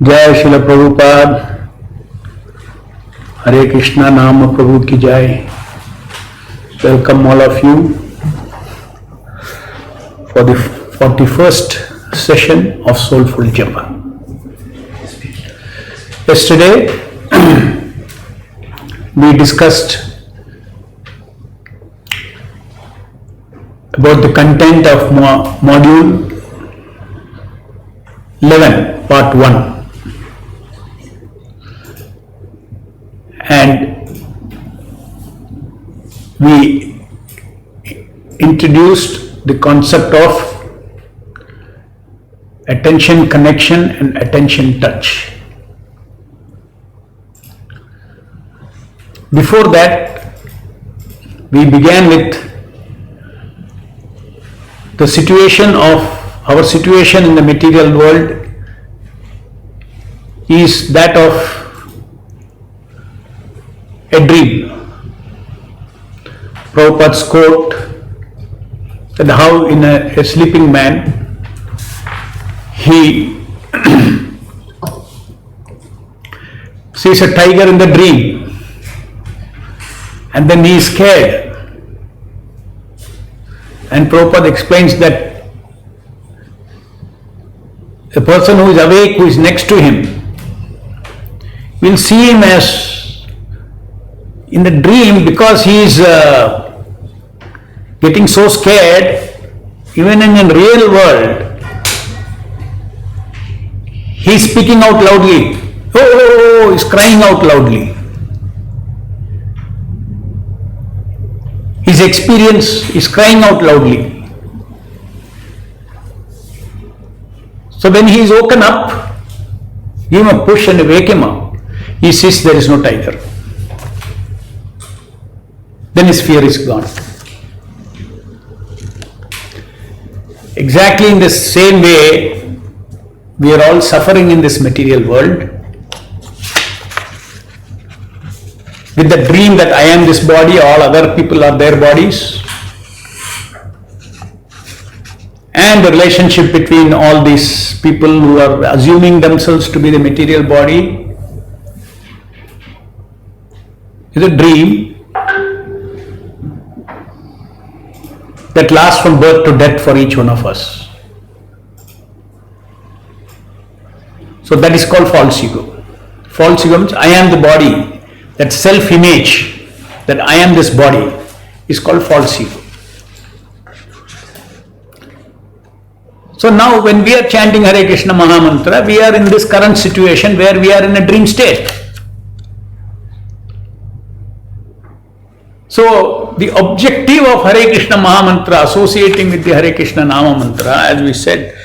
Jai Srila Prabhupada, Hare Krishna, Nama Prabhu ki Jai. Welcome all of you for the 41st session of Soulful Japa. Yesterday we discussed about the content of module 11, part 1. And we introduced the concept of attention connection and attention touch. Before that, we began with the situation of our situation in the material world is that of a dream. Prabhupada's quote that how in a sleeping man he sees a tiger in the dream and then he is scared. And Prabhupada explains that a person who is awake, who is next to him, will see him as in the dream because he is getting so scared. Even in the real world, he is speaking out loudly. Oh, he is crying out loudly. His experience is crying out loudly. So when he is woken up, give him a push and wake him up. He sees there is no tiger. Then his fear is gone. Exactly in the same way, we are all suffering in this material world with the dream that I am this body, all other people are their bodies, and the relationship between all these people who are assuming themselves to be the material body is a dream that lasts from birth to death for each one of us. So that is called false ego. False ego means I am the body. That self-image that I am this body is called false ego. So now when we are chanting Hare Krishna Mahamantra, we are in this current situation where we are in a dream state. So the objective of Hare Krishna Mahamantra associating with the Hare Krishna Nama Mantra, as we said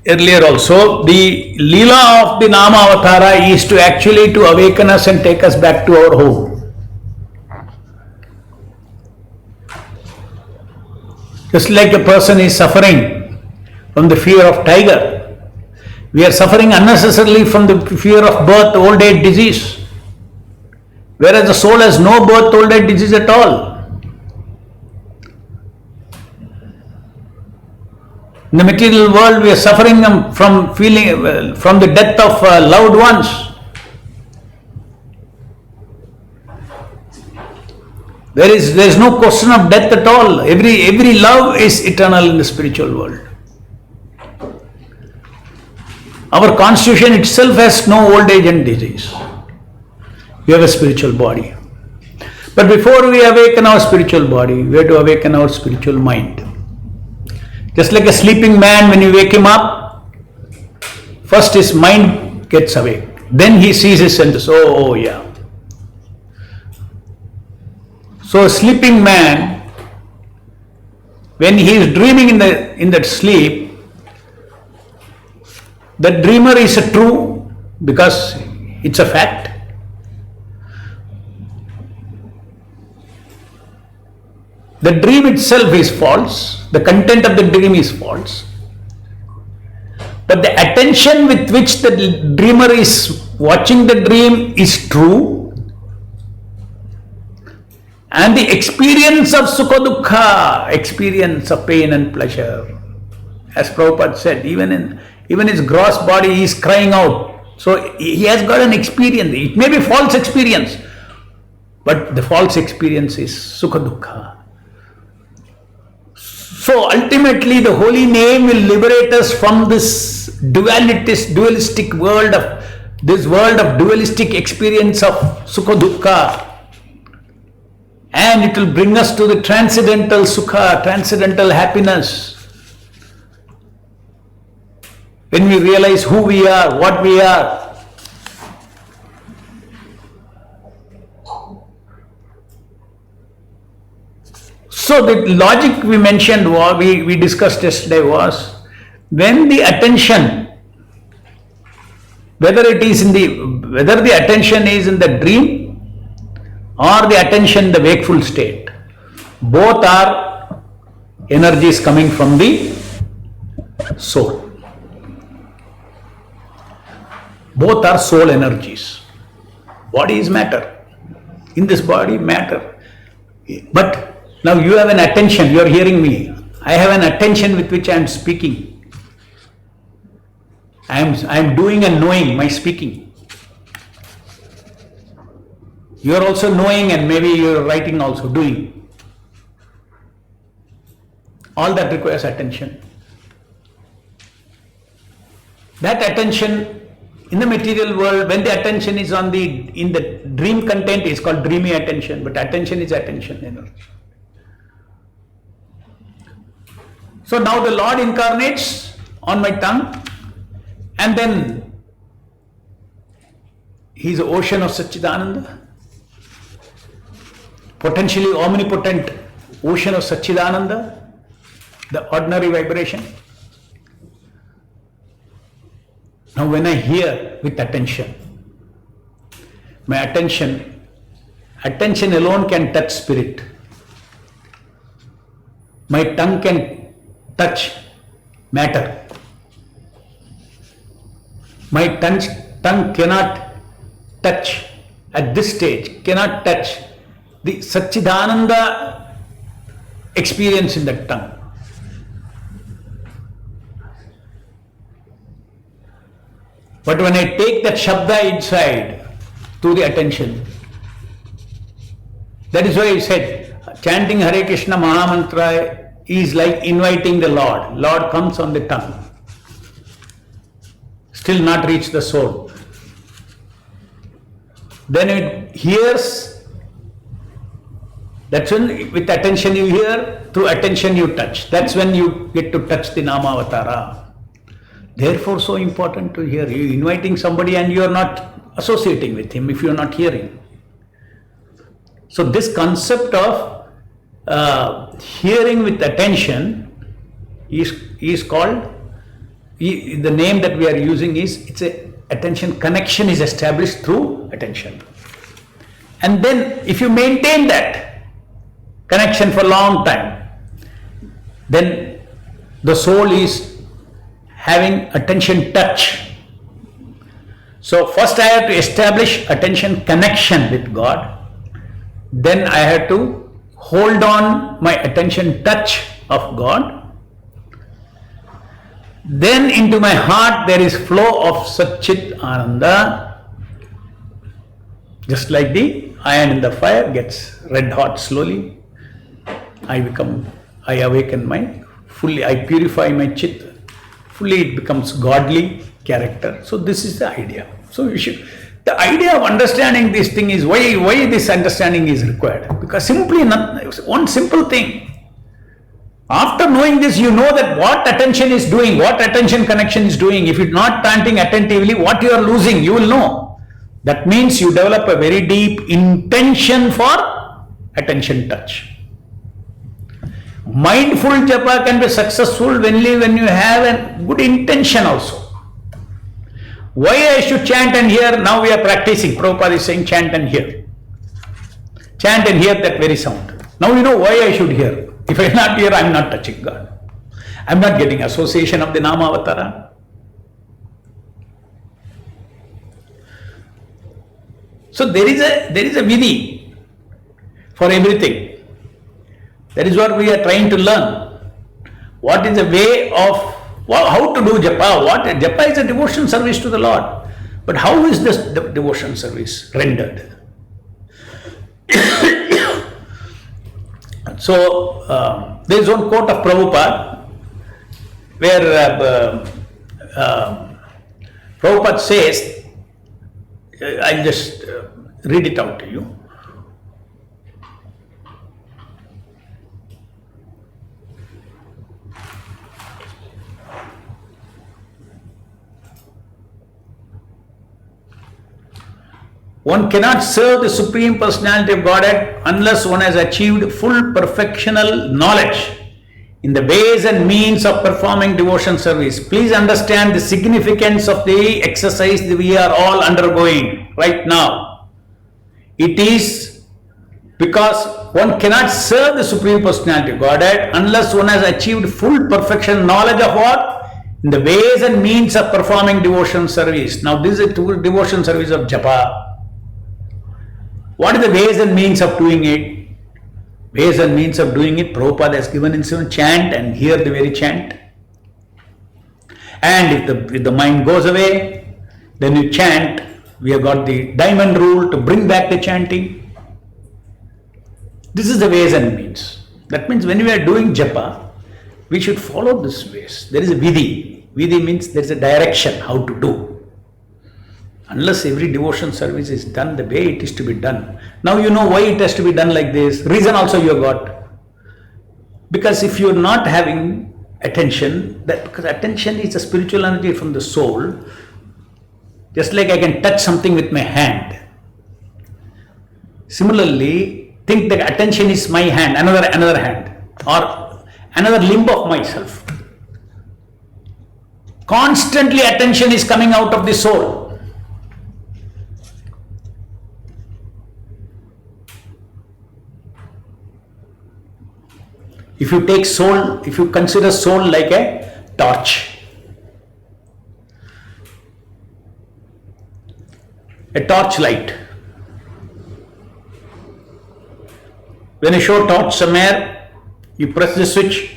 earlier also, the Leela of the Nama Avatara is to actually to awaken us and take us back to our home. Just like a person is suffering from the fear of tiger, we are suffering unnecessarily from the fear of birth, old age, disease. Whereas the soul has no birth, old age, disease at all. In the material world, we are suffering from from the death of loved ones. There is no question of death at all. Every love is eternal in the spiritual world. Our constitution itself has no old age and disease. We have a spiritual body. But before we awaken our spiritual body, we have to awaken our spiritual mind. Just like a sleeping man, when you wake him up, first his mind gets awake. Then he sees his senses. Oh yeah. So a sleeping man, when he is dreaming in that sleep, the dreamer is a true because it's a fact. The dream itself is false, the content of the dream is false, but the attention with which the dreamer is watching the dream is true, and the experience of sukha dukkha, experience of pain and pleasure, As Prabhupada said, even his gross body he is crying out. So he has got an experience. It may be false experience, but the false experience is Sukha Dukkha. So ultimately the holy name will liberate us from this dualistic world of dualistic experience of Sukha Dukkha. And it will bring us to the transcendental Sukha, transcendental happiness. When we realize who we are, what we are. So the logic we mentioned, we discussed yesterday was, when the attention, whether the attention is in the dream or the attention in the wakeful state, both are energies coming from the soul. Both are soul energies. Body is matter. In this body, matter. But now you have an attention, you are hearing me. I have an attention with which I am speaking. I am doing and knowing my speaking. You are also knowing and maybe you are writing also, doing. All that requires attention. That attention in the material world, when the attention is in the dream content, is called dreamy attention, but attention is attention energy. So now the Lord incarnates on my tongue, and then He is the ocean of Satchidananda, potentially omnipotent ocean of Satchidananda, the ordinary vibration. Now when I hear with attention, my attention alone can touch spirit. My tongue can touch matter. My tongue cannot touch, at this stage, cannot touch the Satchidananda experience in the tongue. But when I take that Shabda inside to the attention, that is why I said, chanting Hare Krishna Mahamantra is like inviting the Lord. Lord comes on the tongue. Still not reached the soul. Then it hears, that's when with attention you hear, through attention you touch. That's when you get to touch the Namavatara. Therefore, so important to hear. You inviting somebody and you are not associating with him if you are not hearing. So this concept of hearing with attention is called, the name that we are using is, it's a attention connection is established through attention. And then if you maintain that connection for a long time, then the soul is having attention touch. So first I have to establish attention connection with God. Then I have to hold on my attention touch of God. Then into my heart there is flow of Satchit Ananda. Just like the iron in the fire gets red hot slowly. I awaken I purify my Chit. Fully it becomes godly character. So this is the idea. So the idea of understanding this thing is why this understanding is required. Because simply one simple thing. After knowing this, you know that what attention is doing, what attention connection is doing. If you're not chanting attentively, what you are losing, you will know. That means you develop a very deep intention for attention touch. Mindful japa can be successful only when you have a good intention also. Why I should chant and hear? Now we are practicing. Prabhupada is saying chant and hear. Chant and hear that very sound. Now you know why I should hear. If I am not here, I am not touching God. I am not getting association of the Namavatara. So there is a vidhi for everything. That is what we are trying to learn. What is the way of How to do japa? Japa is a devotion service to the Lord. But how is this devotion service rendered? So, there is one quote of Prabhupada where Prabhupada says, I'll just read it out to you. One cannot serve the Supreme Personality of Godhead unless one has achieved full perfectional knowledge in the ways and means of performing devotion service. Please understand the significance of the exercise that we are all undergoing right now. It is because one cannot serve the Supreme Personality of Godhead unless one has achieved full perfection knowledge of what? In the ways and means of performing devotion service. Now this is a devotion service of Japa. What are the ways and means of doing it? Ways and means of doing it, Prabhupada has given in some chant, and here the very chant. And if the mind goes away, then you chant. We have got the diamond rule to bring back the chanting. This is the ways and means. That means when we are doing japa, we should follow this ways. There is a vidhi. Vidhi means there is a direction how to do. Unless every devotion service is done the way it is to be done. Now you know why it has to be done like this. Reason also you have got. Because if you are not having attention, because attention is a spiritual energy from the soul, just like I can touch something with my hand. Similarly, think that attention is my hand, another hand, or another limb of myself. Constantly attention is coming out of the soul. If you take soul, if you consider soul like a torch, a torch light. When you show torch somewhere, you press the switch,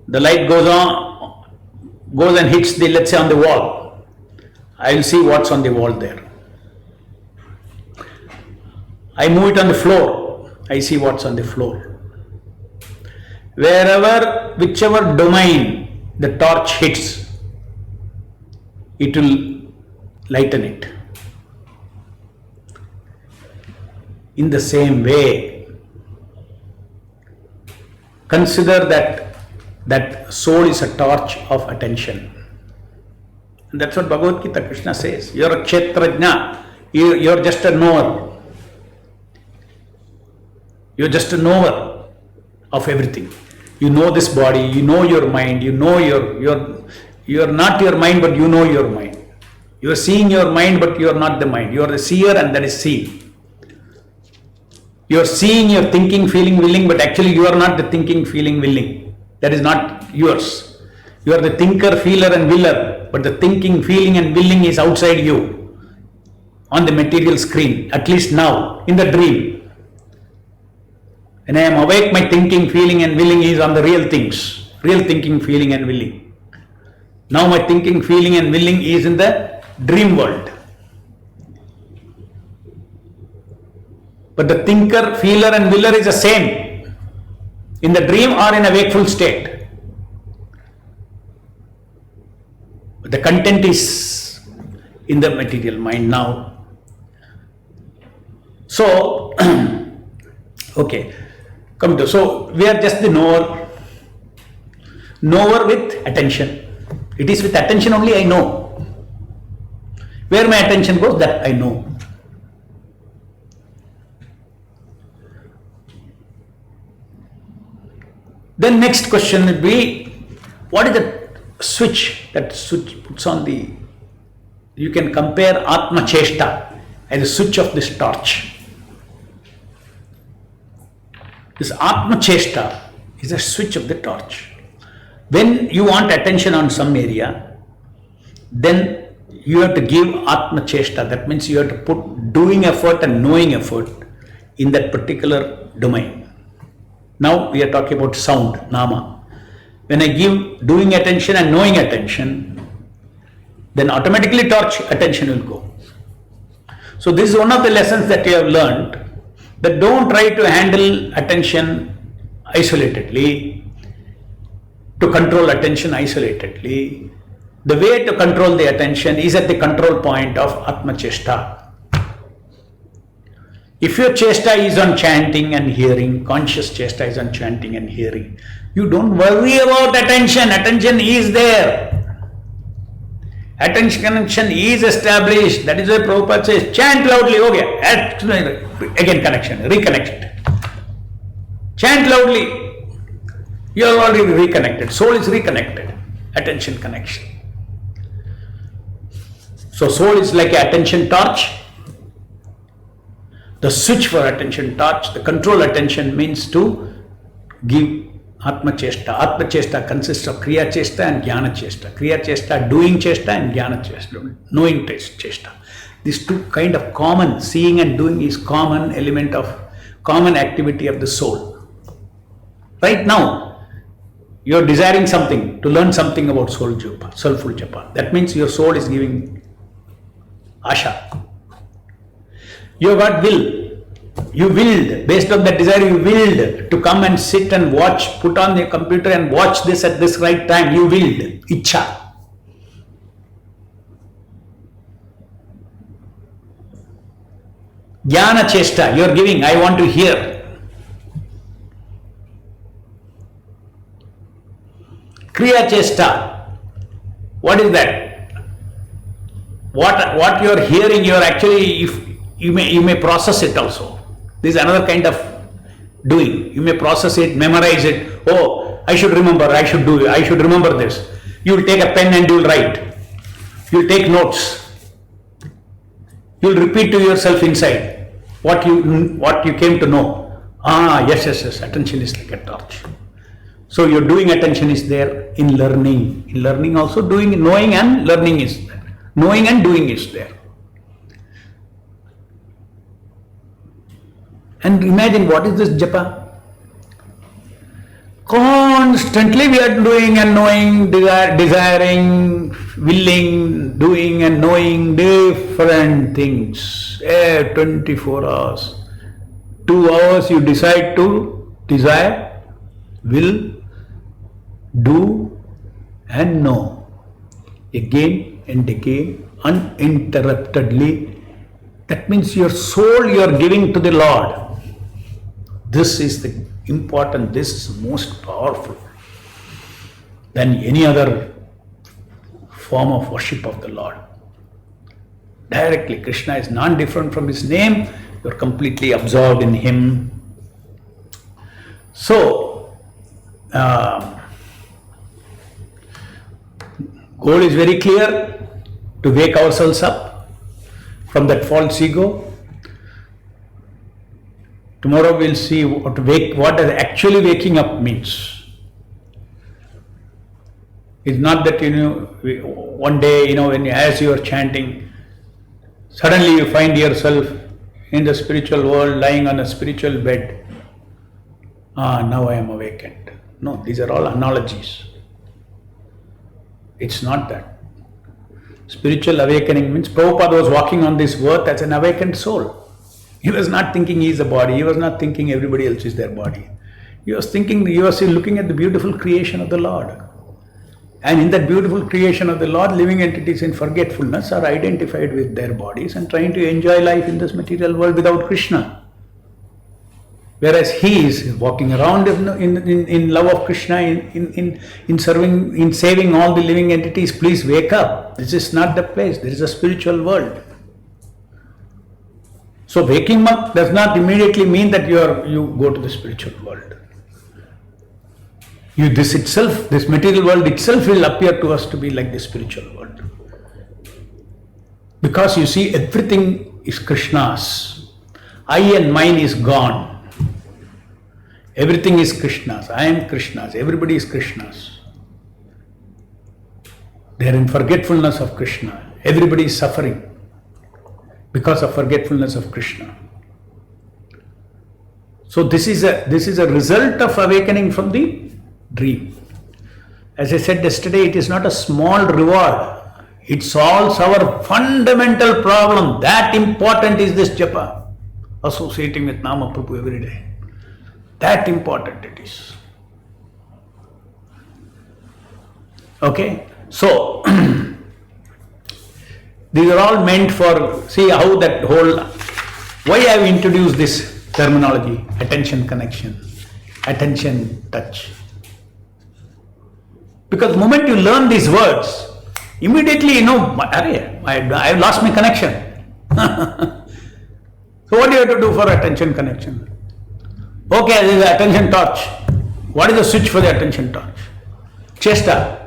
the light goes on, goes and hits the, let's say, on the wall. I will see what's on the wall there. I move it on the floor, I see what's on the floor. Wherever, whichever domain the torch hits, it will lighten it. In the same way, consider that soul is a torch of attention. And that's what Bhagavad Gita Krishna says. You're a kshetrajna, you're just a knower. You're just a knower of everything. You know this body, you know your mind, you know you're not your mind, but you know your mind. You are seeing your mind, but you are not the mind. You are the seer, and that is seen. You are seeing your thinking, feeling, willing, but actually you are not the thinking, feeling, willing. That is not yours. You are the thinker, feeler, and willer, but the thinking, feeling, and willing is outside you, on the material screen, at least now, in the dream. When I am awake, my thinking, feeling, and willing is on the real things, real thinking, feeling, and willing. Now my thinking, feeling, and willing is in the dream world. But the thinker, feeler, and willer is the same in the dream or in a wakeful state. But the content is in the material mind now. So, okay. So we are just the knower with attention. It is with attention only I know. Where my attention goes, that I know. Then next question would be, what is the switch that switch puts on the, you can compare Atma Cheshta as a switch of this torch. This Atma Cheshta is a switch of the torch. When you want attention on some area, then you have to give Atma Cheshta. That means you have to put doing effort and knowing effort in that particular domain. Now we are talking about sound, nama. when I give doing attention and knowing attention, then automatically torch attention will go. So this is one of the lessons that you have learned, that don't try to handle attention isolatedly, to control attention isolatedly. The way to control the attention is at the control point of Atma Chesta. If your chesta is on chanting and hearing, conscious chesta is on chanting and hearing, you don't worry about attention. Attention is there. Attention connection is established. That is why Prabhupada says, chant loudly. Okay, again connection, reconnection. Chant loudly. You are already reconnected. Soul is reconnected. Attention connection. So soul is like an attention torch. The switch for attention torch, the control attention means to give Atma Chesta. Atma Chesta consists of Kriya Chesta and Jnana Chesta. Kriya Chesta, doing Chesta, and Jnana Chesta, knowing Chesta. These two kind of common, seeing and doing is common element of, common activity of the soul. Right now, you are desiring something, to learn something about soul japa, soulful japa. That means your soul is giving asha. You have got will. You willed, based on that desire, you willed to come and sit and watch, put on the computer and watch this at this right time. You willed, ichcha. Jnana Chesta, you are giving, I want to hear. Kriya Chesta, what is that? What you are hearing, you are actually, if you may process it also. This is another kind of doing. You may process it, memorize it. Oh, I should remember, I should do it, I should remember this. You will take a pen and you will write. You will take notes. You will repeat to yourself inside what you came to know. Yes, attention is like a torch. So your doing attention is there in learning. In learning also doing, knowing and learning is there. Knowing and doing is there. And imagine what is this japa? Constantly we are doing and knowing, desiring, willing, doing and knowing different things. 24 hours. 2 hours you decide to desire, will, do and know. Again and again, uninterruptedly. That means your soul you are giving to the Lord. This is the important, this is most powerful than any other form of worship of the Lord. Directly, Krishna is non-different from his name, you are completely absorbed in him. So, goal is very clear, to wake ourselves up from that false ego. Tomorrow we'll see what actually waking up means. It's not that, one day, as you are chanting, suddenly you find yourself in the spiritual world, lying on a spiritual bed. Now I am awakened. No, these are all analogies. It's not that. Spiritual awakening means Prabhupada was walking on this earth as an awakened soul. He was not thinking he is a body. He was not thinking everybody else is their body. He was looking at the beautiful creation of the Lord. And in that beautiful creation of the Lord, living entities in forgetfulness are identified with their bodies and trying to enjoy life in this material world without Krishna. Whereas he is walking around in love of Krishna, in serving, in saving all the living entities. Please wake up. This is not the place. There is a spiritual world. So waking up does not immediately mean that you go to the spiritual world. This material world itself will appear to us to be like the spiritual world. Because you see, everything is Krishna's. I and mine is gone. Everything is Krishna's. I am Krishna's. Everybody is Krishna's. They are in forgetfulness of Krishna. Everybody is suffering because of forgetfulness of Krishna. So this is a result of awakening from the dream. As I said yesterday, it is not a small reward. It solves our fundamental problem. That important is this japa. Associating with Nama Prabhu every day. That important it is. Okay? So, these are all meant for, see how that whole, why I have introduced this terminology, attention connection, attention touch. Because the moment you learn these words, immediately you know, I lost my connection. So what do you have to do for attention connection? Okay, there is the attention touch. What is the switch for the attention touch? Chesta.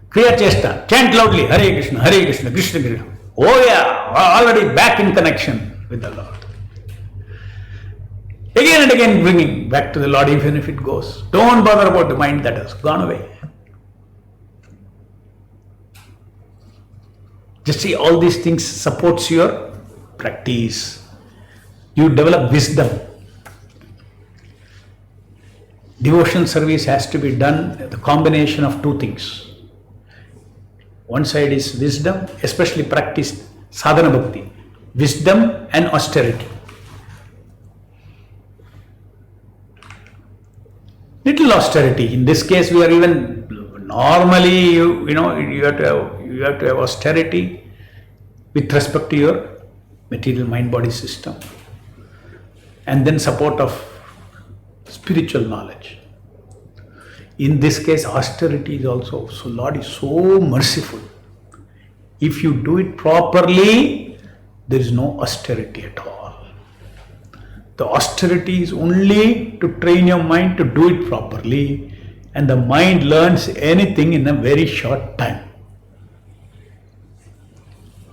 Kriya chesta. Chant loudly, Hare Krishna, Krishna Krishna. Oh yeah, already back in connection with the Lord. Again and again bringing back to the Lord even if it goes. Don't bother about the mind that has gone away. Just see, all these things supports your practice. You develop wisdom. Devotion service has to be done, the combination of two things. One side is wisdom, especially practice sadhana bhakti, wisdom and austerity. Little austerity. In this case, we are even normally you have to have austerity with respect to your material mind body system, and then support of spiritual knowledge. In this case, austerity is also, so Lord is so merciful. If you do it properly, there is no austerity at all. The austerity is only to train your mind to do it properly, and the mind learns anything in a very short time.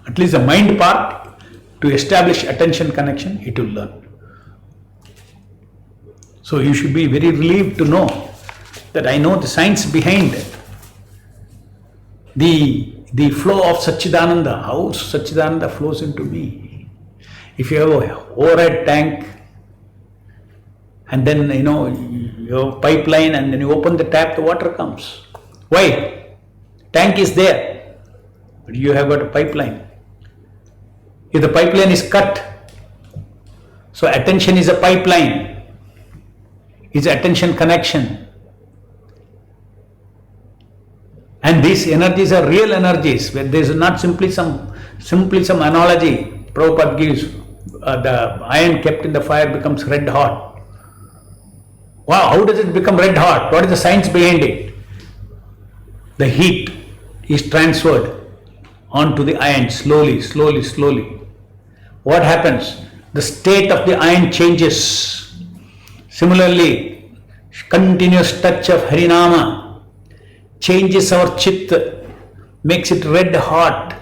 At least the mind part, to establish attention connection, it will learn. So you should be very relieved to know that I know the science behind the flow of Satchidananda, how Satchidananda flows into me. If you have an overhead tank and then you have a pipeline and then you open the tap, the water comes. Why? Tank is there, but you have got a pipeline. If the pipeline is cut, so attention is a pipeline. Is attention connection. And these energies are real energies, where there is not simply some analogy. Prabhupada gives, the iron kept in the fire becomes red hot. Wow, how does it become red hot? What is the science behind it? The heat is transferred onto the iron slowly. What happens? The state of the iron changes. Similarly, continuous touch of Harinama changes our chitta, makes it red hot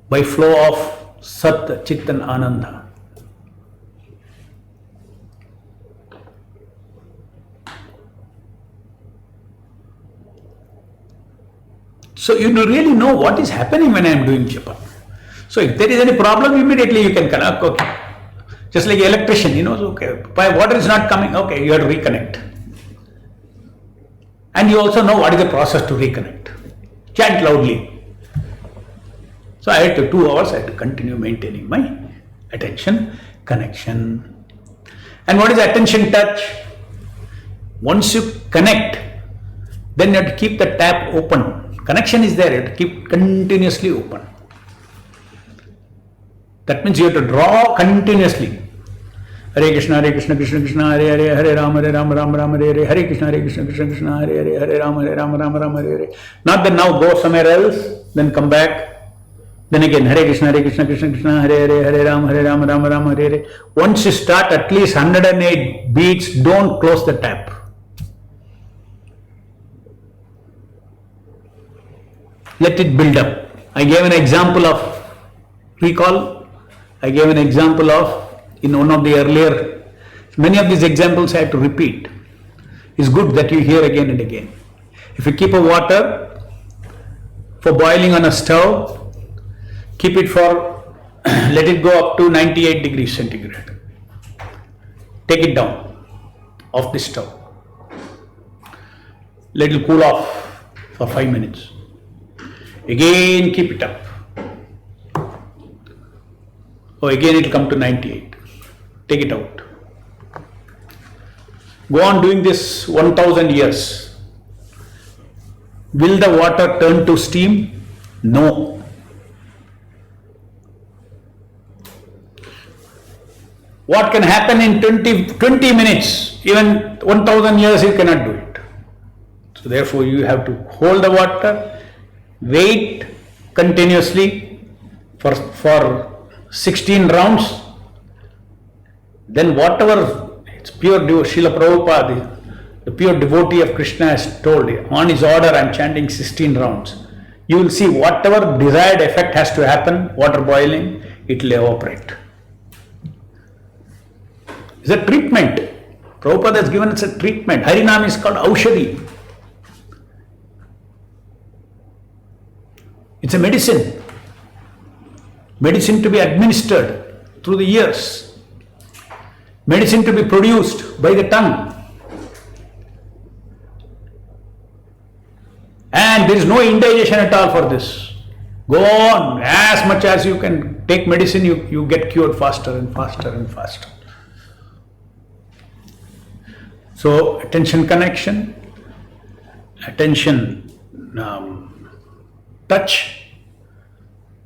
by flow of Sat, Chit and Ananda. So you really know what is happening when I am doing japa. So if there is any problem, immediately you can connect. Okay. Just like electrician, he knows, okay, water is not coming, okay, you have to reconnect. And you also know what is the process to reconnect. Chant loudly. So I had to 2 hours, I had to continue maintaining my attention connection. And what is attention touch? Once you connect, then you have to keep the tap open. Connection is there, you have to keep continuously open. That means you have to draw continuously. Hare Krishna, Krishna Krishna, Hare Rama, Rama Hare, Hare Krishna, Krishna Krishna, Hare Rama, Rama Hare. Not that now go somewhere else, then come back. Then again, Hare Krishna, Krishna Krishna, Hare Rama, Hare. Once you start at least 108 beats, don't close the tap. Let it build up. I gave an example of, recall, in one of the earlier, many of these examples I have to repeat. It's good that you hear again and again. If you keep a water for boiling on a stove, keep it for, let it go up to 98 degrees centigrade. Take it down off the stove. let it cool off for 5 minutes. Again keep it up. Oh, again it will come to 98. Take it out. Go on doing this 1000 years. Will the water turn to steam? No. What can happen in 20 minutes? Even 1000 years you cannot do it. So therefore you have to hold the water, wait continuously for 16 rounds. Then whatever, it's pure Srila Prabhupada, the pure devotee of Krishna has told, on his order I am chanting 16 rounds. You will see whatever desired effect has to happen, water boiling, it will evaporate. It's a treatment. Prabhupada has given us a treatment. Harinam is called Aushadhi. It's a medicine. Medicine to be administered through the ears. Medicine to be produced by the tongue. And there is no indigestion at all for this. Go on, as much as you can take medicine, you get cured faster and faster and faster. So, attention connection, attention touch,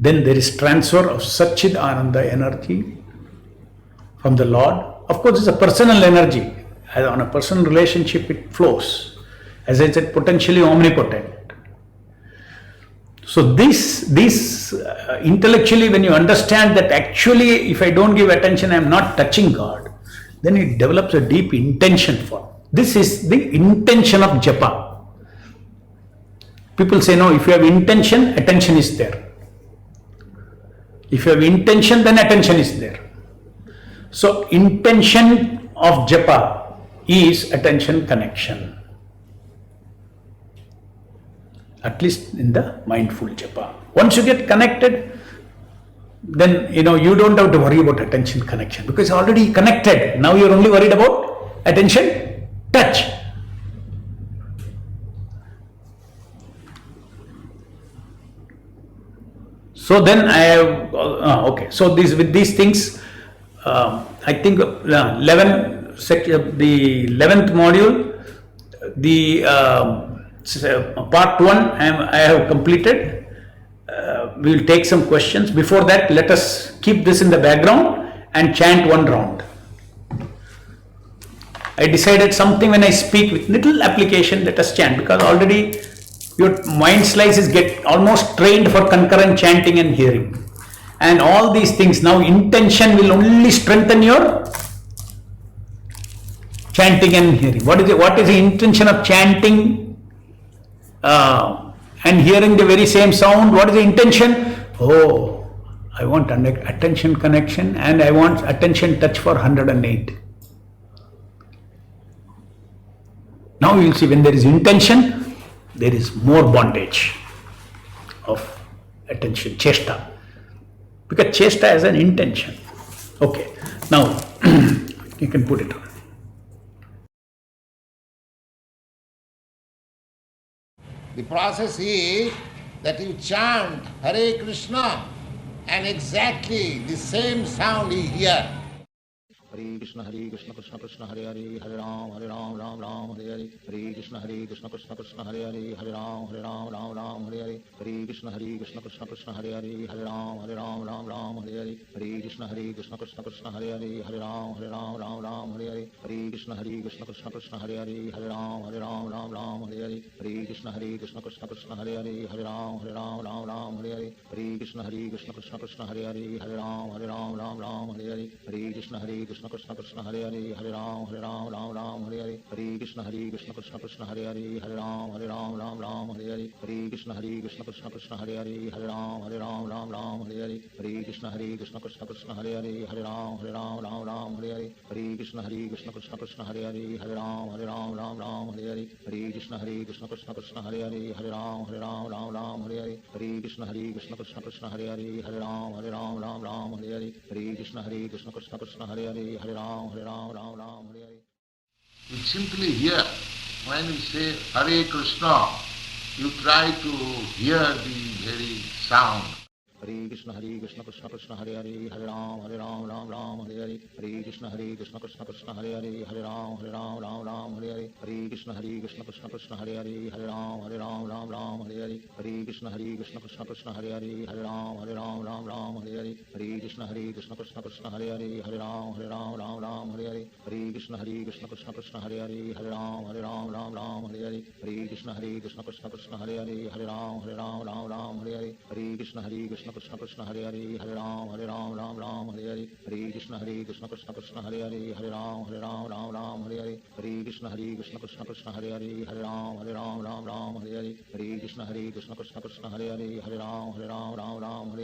then there is transfer of Satchid Ananda energy from the Lord. Of course, it's a personal energy. On a personal relationship, it flows. As I said, potentially omnipotent. So this intellectually, when you understand that actually if I don't give attention, I am not touching God, then it develops a deep intention for. This is the intention of Japa. People say, no, if you have intention, attention is there. If you have intention, then attention is there. So intention of Japa is attention connection. At least in the mindful Japa. Once you get connected, then you don't have to worry about attention connection because you're already connected. Now you're only worried about attention touch. So then I have okay. So with these things, I think the 11th module, the part 1 I have completed. We will take some questions. Before that, let us keep this in the background and chant one round. I decided something when I speak with little application, let us chant, because already your mind slices get almost trained for concurrent chanting and hearing. And all these things, now intention will only strengthen your chanting and hearing. What is the intention of chanting and hearing the very same sound? What is the intention? Oh, I want attention connection and I want attention touch for 108. Now you will see, when there is intention, there is more bondage of attention, chesta. Because chesta has an intention. Okay, now you can put it on. The process is that you chant Hare Krishna and exactly the same sound you hear. Hare Krishna Krishna Krishna Hare Hare, Hare Ram Ram Ram Hare Hare, Hare Krishna Krishna Krishna Hare Hare, Hare Ram Ram Hare Hare, Hare Krishna Krishna Krishna Hare Hare, Hare Ram Ram Hare Hare, Hare Krishna Krishna Krishna Hare Hare, Hare Ram Hare Hare, Hare Krishna Krishna Krishna Hare Hare, Hare Ram Hare Hare, Hare Krishna Krishna Krishna Hare Hare, Hare Ram Hare Hare, Hare Krishna Krishna Krishna Hare Hare, Hare Ram Hare Hare, Hare Krishna Krishna Krishna Hare Hare, Hare Ram Hare Hare, Hare Krishna Krishna Krishna Hare Hare, Hare Ram Hare Hare, Hare Krishna Krishna Krishna Hare Hare, Hare Ram Hare Hare, Hare Krishna Krishna Krishna Hare Hare, Hare Ram Hare Hare, Hare Krishna Krishna Krishna Hare Hare, Hare Ram Hare Hare, Hare Krishna Krishna Krishna Hare Hare, Hare Ram Hare Hare, Hare Krishna Krishna Krishna Hare Hare, Hare Ram Hare Hare, Hare Krishna Krishna Krishna Hare Hare, Hare Ram Hare Hare. You simply hear when we say Hare Krishna, you try to hear the very sound. Hare Krishna Krishna Krishna Hare Hare, Hare Ram Ram Ram Hare Hare, Hare Krishna Krishna Krishna Hare Hare, Hare Ram Ram Hare Hare, Hare Krishna Krishna Krishna Hare Hare, Hare Ram Ram Hare Hare, Hare Krishna Krishna Krishna Hare Hare, Hare Ram Ram Hare Hare, Hare Krishna Krishna Krishna Hare Hare, Hare Ram Hare Hare, Hare Krishna Krishna Krishna Hare Hare, Hare Ram Ram Hare Hare, Hare Krishna Krishna Krishna Hare Hare, Hare Ram Hare Hare, Hare Krishna Krishna Krishna Hare Hare, Hare Ram Hare Hare, Hare Krishna Krishna Krishna Hare Hare, Hare Ram Hare Hare, Hare Krishna Krishna Krishna Hare Hare, Hare Ram Hare Hare, Hare Krishna Krishna Krishna Hare Hare, Hare Ram Hare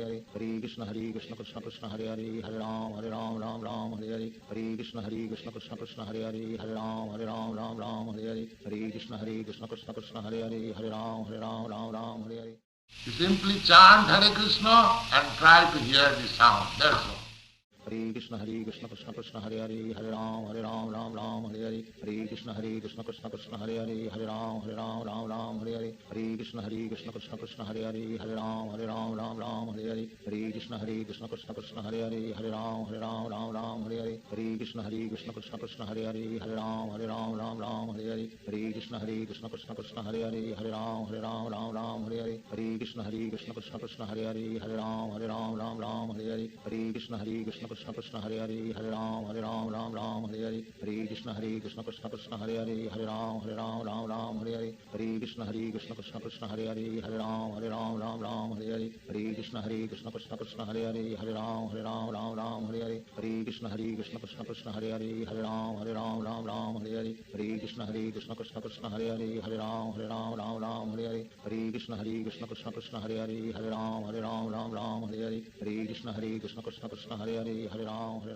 Hare, Hare Krishna Krishna Krishna Hare Hare, Hare Ram Hare Hare, Hare Krishna Krishna Krishna Hare Hare, Hare Ram Hare Hare, Hare Krishna Krishna Krishna Hare Hare, Hare Ram Hare Hare. You simply chant Hare Krishna and try to hear the sound, that's all. Hare Krishna Krishna Krishna Hare Hare, Hare Ram Hare Hare, Hare Krishna Krishna Krishna Hare Hare, Hare Ram Hare Hare, Hare Krishna Krishna Krishna Hare Hare, Hare Ram Hare Hare, Hare Krishna Krishna Krishna Hare Hare, Hare Ram Hare Hare, Hare Krishna Krishna Krishna Hare Hare, Hare Ram Hare Hare, Hare Krishna Krishna Krishna Hare Hare, Hare Ram Hare Hare, Hare Krishna Krishna Krishna Hare Hare, Hare Ram Hare Hare, Hare Krishna Krishna Krishna Hare Hare, Hare Ram Hare Hare, Hare Krishna Krishna Krishna Hare Hare, Hare Ram Hare Hare, Hare Krishna Krishna Krishna Hare Hare, Hare Ram Hare Hare, Hare Krishna Krishna Krishna Hare Hare, Hare Ram Hare Hare, Hare Krishna Krishna Krishna Hare Hare, Hare Ram Hare Hare, Hare Krishna Krishna Krishna Hare Hare, Hare Ram Hare Hare, Hare Krishna Krishna Krishna Hare Hare, Hare Ram Hare Hare, Hare Krishna Krishna Krishna Hare Hare, Hare Ram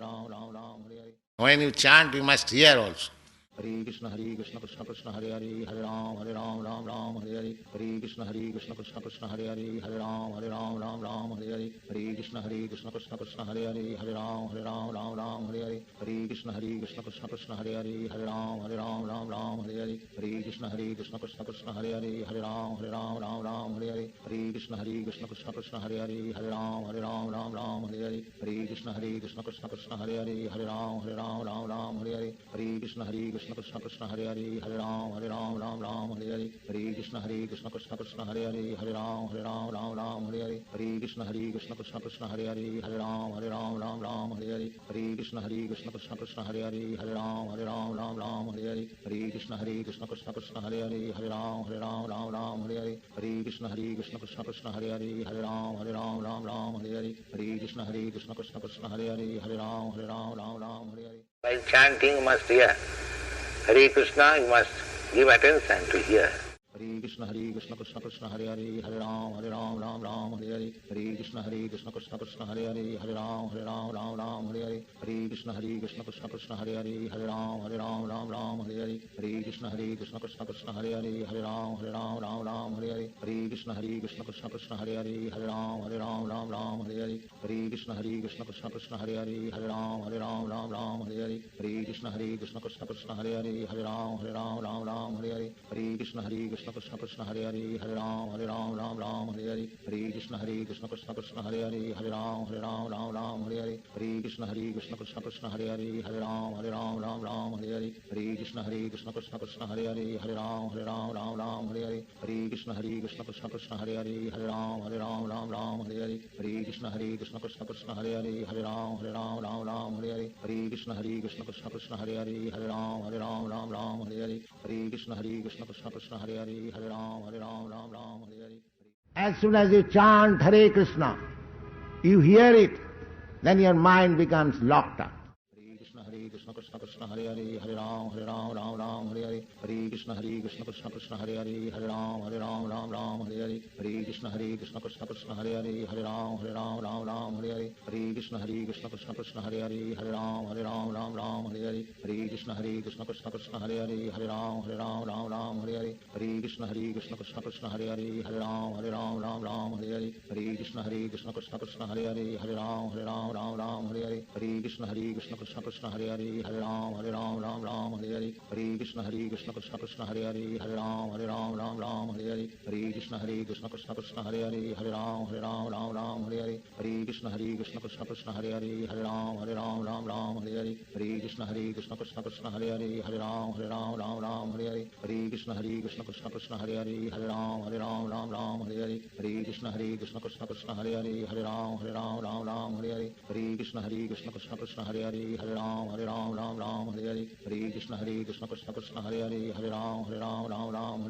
Hare. When you chant, you must hear also. Hare Krishna Krishna Krishna Hare Hare, Hare Ram Hare Hare, Hare Krishna Krishna Krishna Hare Hare, Hare Ram Hare Hare, Hare Krishna Krishna Krishna Hare Hare, Hare Ram Hare Hare, Hare Krishna Krishna Krishna Hare Hare, Hare Ram Hare Hare, Hare Krishna Krishna Krishna Hare Hare, Hare Ram Hare Hare, Hare Krishna Krishna Krishna Hare Hare, Hare Ram Hare Hare, Hare Krishna Krishna Krishna Hare Hare, Hare Ram Hare Hare, Hare Krishna Krishna Krishna Hare Hare, Hare Ram Hare Hare, Hare Krishna Krishna Krishna Hare Hare, Hare Ram Hare Hare, Hare Krishna Krishna Krishna Hare Hare, Hare Ram Hare Hare, Hare Krishna Krishna Krishna Hare Hare, Hare Ram Hare Hare, Hare Krishna Krishna Krishna Hare Hare, Hare Ram Hare Hare, Hare Krishna Krishna Krishna Hare Hare, Hare Ram Hare Hare, Hare Krishna Krishna Krishna Hare Hare, Hare Ram Hare. While chanting, you must hear. Hare Krishna, you must give attention to hear. Hare Krishna Krishna Krishna Hare Hare, Hare Ram Hare Hare, Hare Krishna Krishna Krishna Hare Hare, Hare Ram Hare Hare, Hare Krishna Krishna Krishna Hare Hare, Hare Ram Hare Hare, Hare Krishna Krishna Krishna Hare Hare, Hare Ram Hare Hare, Hare Krishna Krishna Krishna Hare Hare, Hare Ram Hare Hare, Hare Krishna Krishna Krishna Hare Hare, Hare Ram Hare Hare, Hare Krishna Krishna Krishna Hare Hare, Hare Ram Hare Hare, Hare Krishna Krishna Krishna Hare Hare, Hare Ram Hare Hare, Hare Krishna Krishna Krishna Hare Hare, Hare Ram Hare Hare, Hare Krishna Krishna Krishna Hare Hare, Hare Ram Hare Hare, Hare Krishna Krishna Krishna Hare Hare, Hare Ram Hare Hare, Hare Krishna Krishna Krishna Hare Hare, Hare Ram Hare Hare, Hare Krishna Krishna Krishna Hare Hare, Hare Ram Hare Hare, Hare Krishna Krishna Krishna Hare Hare, Hare Ram Hare Hare, Hare Krishna Krishna Krishna Hare Hare, Hare Ram Hare. As soon as you chant Hare Krishna, you hear it, then your mind becomes locked up. Hare Krishna Krishna Hare Hare, Hare Ram Hare Hare, Hare Krishna Krishna Krishna Hare Hare, Hare Ram Hare Hare, Hare Krishna Krishna Krishna Hare Hare, Hare Ram Hare Hare, Hare Krishna Krishna Krishna Hare Hare, Hare Ram Hare Hare, Hare Krishna Krishna Krishna Hare Hare, Hare Ram Hare Hare, Hare Krishna Krishna Krishna Hare Hare, Hare Ram Hare Hare, Hare Krishna Krishna Krishna Hare Hare, Hare Ram Hare Hare, Hare Krishna Krishna Krishna Hare Hare, Hare Ram Hare Hare, Hare Krishna Krishna Krishna Hare Hare, Hare Ram Ram Ram Hare Hare, Hare Krishna Krishna Krishna Hare Hare, Hare Ram Ram Hare Hare, Hare Krishna Krishna Krishna Hare Hare, Hare Ram Ram Hare Hare, Hare Krishna Krishna Krishna Hare Hare, Hare Ram Hare Hare, Hare Krishna Krishna Krishna Hare Hare, Hare Ram Hare Hare, Hare Krishna Krishna Krishna Hare Hare, Hare Ram Hare Hare, Hare Krishna Krishna Krishna Hare Hare, Hare Ram Hare Hare, Hare Krishna Krishna Krishna Hare Hare, Hare Ram Hare Hare, Hare Krishna Krishna Krishna Hare Hare, Hare Ram Hare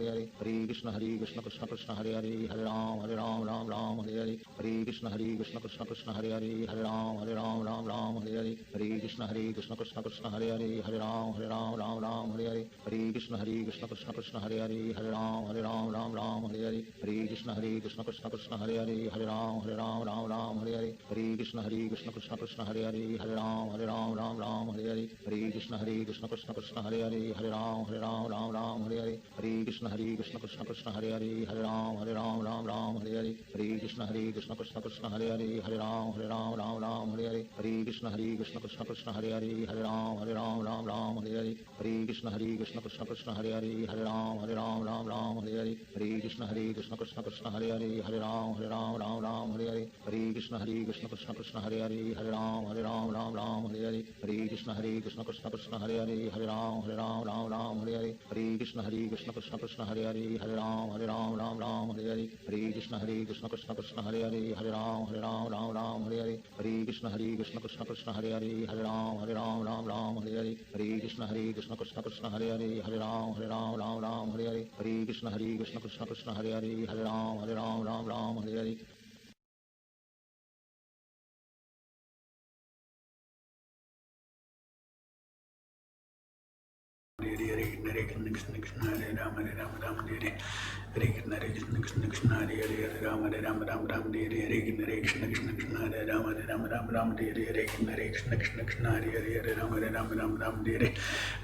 Hare, Hare Krishna Krishna Krishna Hare Hare, Hare Ram Hare Hare, Hare Krishna Krishna Krishna Hare Hare, Hare Ram Hare Hare, Hare Krishna Krishna Krishna Hare Hare, Hare Ram Hare Hare, Hare Krishna Krishna Krishna Hare Hare, Hare Ram Hare Hare, Hare Krishna Krishna Krishna Hare Hare, Hare Ram Hare Hare, Hare Krishna Krishna Krishna Hare Hare, Hare Ram Hare Hare, Hare Krishna Krishna Krishna Hare Hare, Hare Ram Hare Hare, Hare Krishna Krishna Krishna Hare Hare, Hare Ram Hare Hare, Hare Krishna Krishna Krishna Hare Hare, Hare Ram Hare Hare, Hare Krishna Krishna Krishna Hare Hare, Hare Ram Hare Hare, Hare Krishna Krishna Krishna Hare Hare, Hare Ram Hare Hare, Hare Krishna Krishna Krishna Hare Hare, Hare Ram Hare Hare, Hare Krishna Krishna Krishna Hare Hare, Hare Ram Hare Hare, Hare Krishna Krishna Krishna Hare Hare, Hare Ram Hare Hare, Hare Krishna Krishna Krishna Hare Hare, Hare Ram Hare Hare, Hare Krishna Krishna Krishna Hare Hare, Hare Ram Hare Hare, Hare Krishna Krishna Krishna Hare Hare, Hare Ram Hare Hare, Hare Krishna Krishna Krishna Hare Hare, Hare Ram Hare Hare. Hare Krishna Krishna Hare Ram Hare Ram Hare Hare Krishna Krishna Krishna Hare Hare Ram Hare Ram Hare Krishna Krishna Hare Ram Hare Ram Hare Krishna Krishna Hare Hare Ram Hare Ram Hare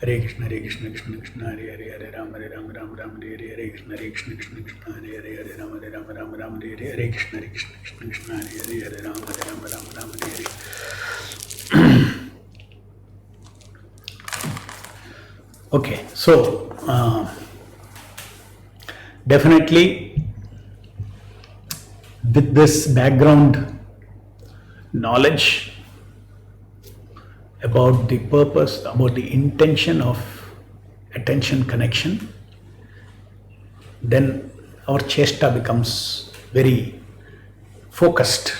Hare Krishna Krishna Hare Hare Ram Hare Ram Hare Krishna Krishna Hare Hare Ram Hare Ram Hare Hare Krishna Krishna Hare Hare Ram Hare Ram Hare Hare. Okay, so definitely with this background knowledge about the purpose, about the intention of attention connection, then our chesta becomes very focused.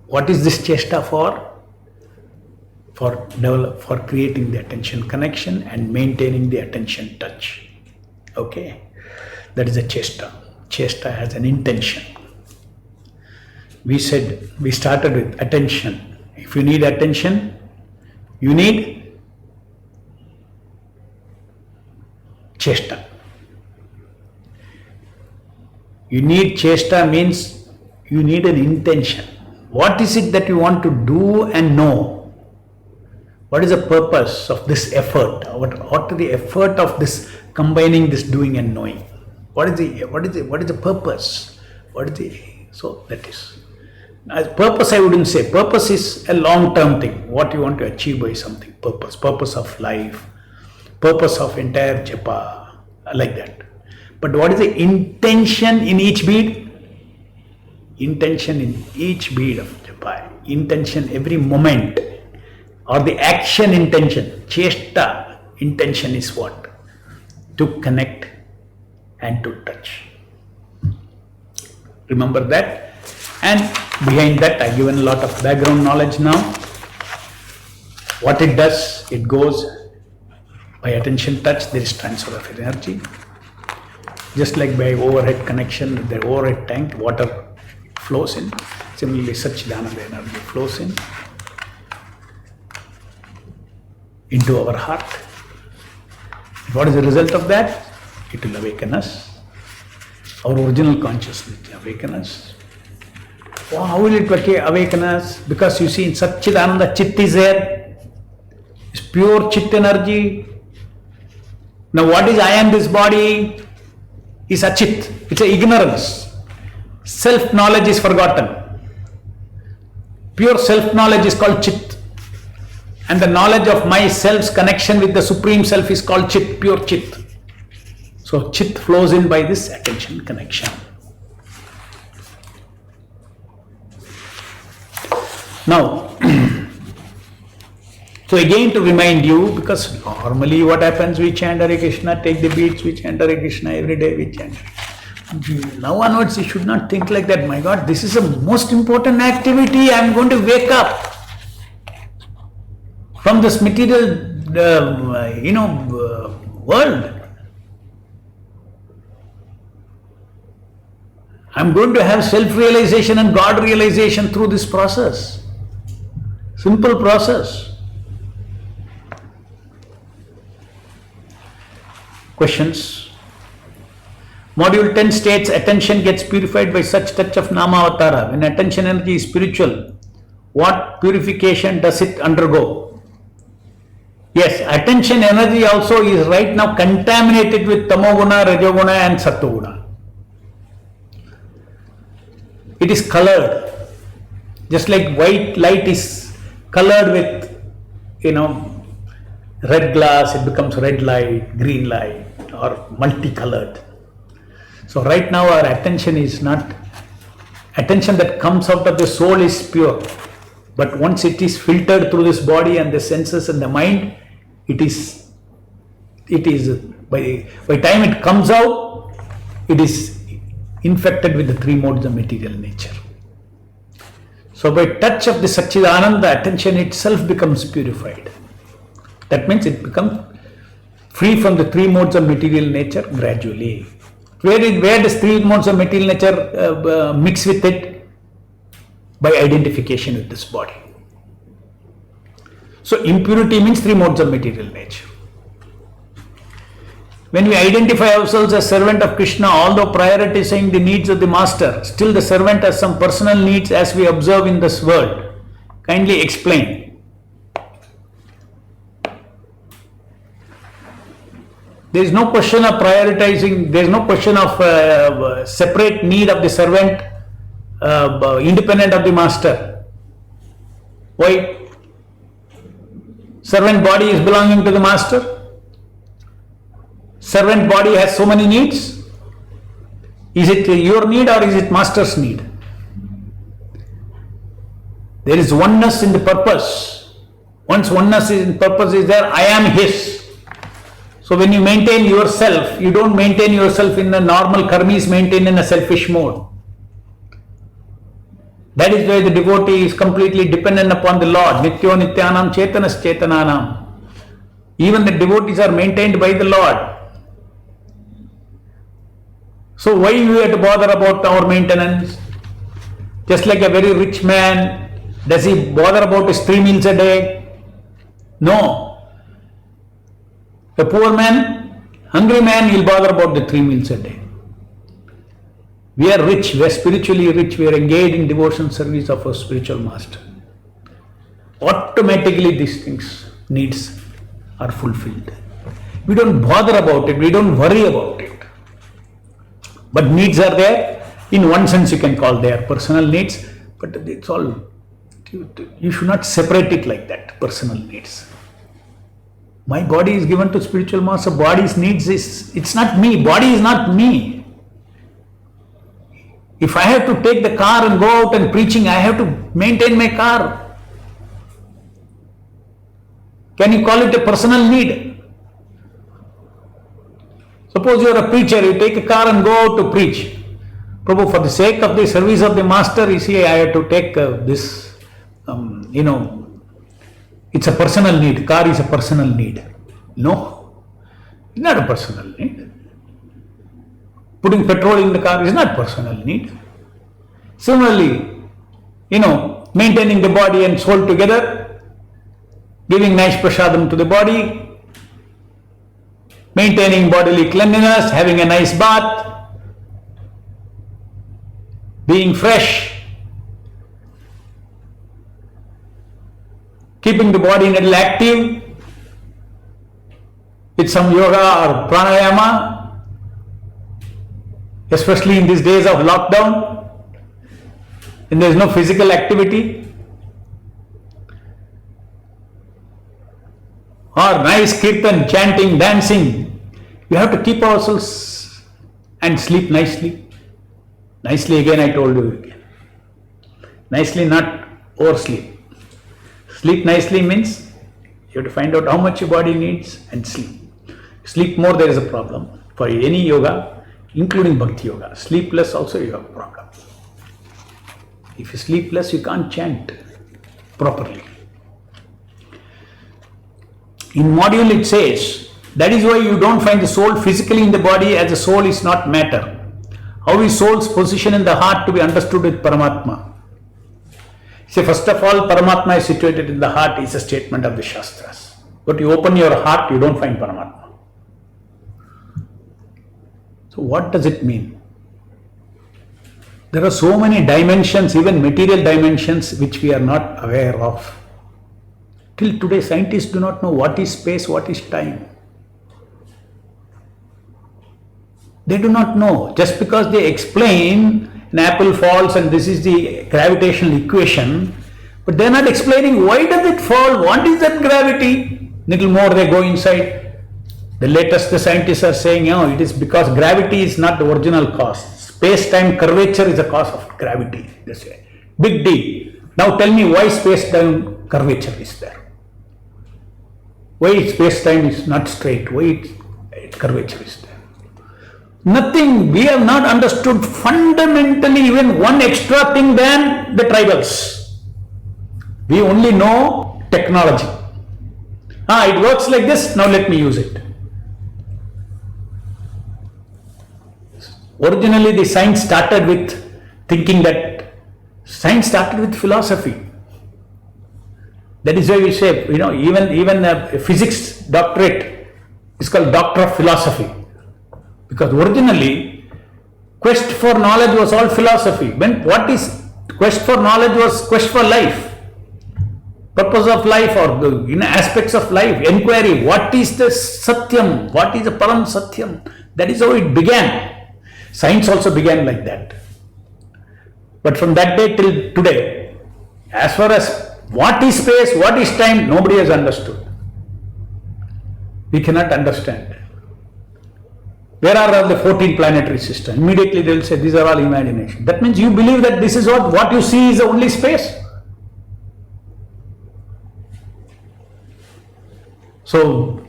What is this chesta for? For creating the attention connection and maintaining the attention touch. Okay, that is a chesta. Chesta has an intention. We started with attention. If you need attention, you need chesta. You need chesta means you need an intention. What is it that you want to do and know? What is the purpose of this effort? What is the effort of this combining this doing and knowing? What is the purpose? So that is. As purpose I wouldn't say. Purpose is a long-term thing. What you want to achieve by something. Purpose of life, purpose of entire Japa, like that. But what is the intention in each bead? Intention in each bead of Japa. Intention every moment. Or the action intention, chesta intention is what? To connect and to touch. Remember that. And behind that I given a lot of background knowledge now. What it does, it goes by attention touch, there is transfer of energy. Just like by overhead connection, the overhead tank, water flows in. Similarly, Satchidananda energy flows in. Into our heart. What is the result of that? It will awaken us. Our original consciousness will awaken us. Well, how will it awaken us? Because you see in Satchidananda, Chit is there. It's pure Chit energy. Now what is I am this body? Is Achit. It's an ignorance. Self-knowledge is forgotten. Pure self-knowledge is called Chit. And the knowledge of myself's connection with the Supreme Self is called Chit, pure Chit. So Chit flows in by this attention connection. Now, so again to remind you, because normally what happens, we chant Hare Krishna, take the beats, we chant Hare Krishna every day, we chant. Now onwards, you should not think like that. My God, this is the most important activity. I am going to wake up from this material, world. I am going to have self-realization and God realization through this process. Simple process. Questions? Module 10 states attention gets purified by such touch of Nama Avatara. When attention energy is spiritual, what purification does it undergo? Yes, attention energy also is right now contaminated with Tamoguna, Rajoguna and Sattoguna. It is colored. Just like white light is colored with, red glass, it becomes red light, green light, or multicolored. So right now our attention is not, attention that comes out of the soul is pure. But once it is filtered through this body and the senses and the mind, it is by time it comes out, it is infected with the three modes of material nature. So by touch of the Satchidananda, attention itself becomes purified. That means it becomes free from the three modes of material nature gradually. Where does three modes of material nature mix with it? By identification with this body. So impurity means three modes of material nature. When we identify ourselves as servant of Krishna, although prioritizing the needs of the master, still the servant has some personal needs as we observe in this world. Kindly explain. There is no question of prioritizing, there is no question of separate need of the servant independent of the master. Why? Servant body is belonging to the master. Servant body has so many needs. Is it your need or is it master's need? There is oneness in the purpose. Once oneness in purpose is there, I am his. So when you maintain yourself, you don't maintain yourself in the normal karmis maintained in a selfish mode. That is why the devotee is completely dependent upon the Lord. Nityo nityanam chetanas chetananam. Even the devotees are maintained by the Lord. So why we have to bother about our maintenance? Just like a very rich man, does he bother about his 3 meals a day? No. A poor man, hungry man, he'll bother about the 3 meals a day. We are rich, we are spiritually rich, we are engaged in devotion service of our spiritual master. Automatically these things, needs are fulfilled. We don't bother about it, we don't worry about it. But needs are there. In one sense you can call they are personal needs, but it's all, you should not separate it like that, personal needs. My body is given to spiritual master, body's needs is, it's not me, body is not me. If I have to take the car and go out and preaching, I have to maintain my car. Can you call it a personal need? Suppose you are a preacher, you take a car and go out to preach. Prabhu, for the sake of the service of the master, you see, I have to take this, it's a personal need. Car is a personal need. No, it's not a personal need. Putting petrol in the car is not personal need. Similarly, maintaining the body and soul together, giving nice prasadam to the body, maintaining bodily cleanliness, having a nice bath, being fresh, keeping the body a little active with some yoga or pranayama, especially in these days of lockdown, and there is no physical activity, or nice kirtan, chanting, dancing. We have to keep ourselves and sleep nicely. Nicely again, I told you again. Nicely, not oversleep. Sleep nicely means you have to find out how much your body needs and sleep. Sleep more, there is a problem. For any yoga, including Bhakti yoga, sleep less also you have a problem. If you sleep less, you can't chant properly. In module it says, that is why you don't find the soul physically in the body, as the soul is not matter. How is soul's position in the heart to be understood with Paramatma? See, first of all, Paramatma is situated in the heart is a statement of the Shastras. But you open your heart, you don't find Paramatma. So what does it mean? There are so many dimensions, even material dimensions, which we are not aware of. Till today, scientists do not know what is space, what is time. They do not know. Just because they explain an apple falls and this is the gravitational equation, but they are not explaining why does it fall, what is that gravity. Little more they go inside. The latest the scientists are saying, it is because gravity is not the original cause. Space-time curvature is the cause of gravity, they say. Big deal. Now tell me why space-time curvature is there. Why space-time is not straight? Why curvature is there? Nothing. We have not understood fundamentally even one extra thing than the tribals. We only know technology. It works like this, now let me use it. Originally, the science started with thinking that science started with philosophy. That is why we say, even a physics doctorate is called Doctor of Philosophy. Because originally, quest for knowledge was all philosophy. What is quest for knowledge was quest for life. Purpose of life or aspects of life, inquiry. What is the Satyam? What is the Param Satyam? That is how it began. Science also began like that. But from that day till today, as far as what is space, what is time, nobody has understood. We cannot understand. Where are all the 14 planetary systems? Immediately they will say these are all imagination. That means you believe that this is what you see is the only space. So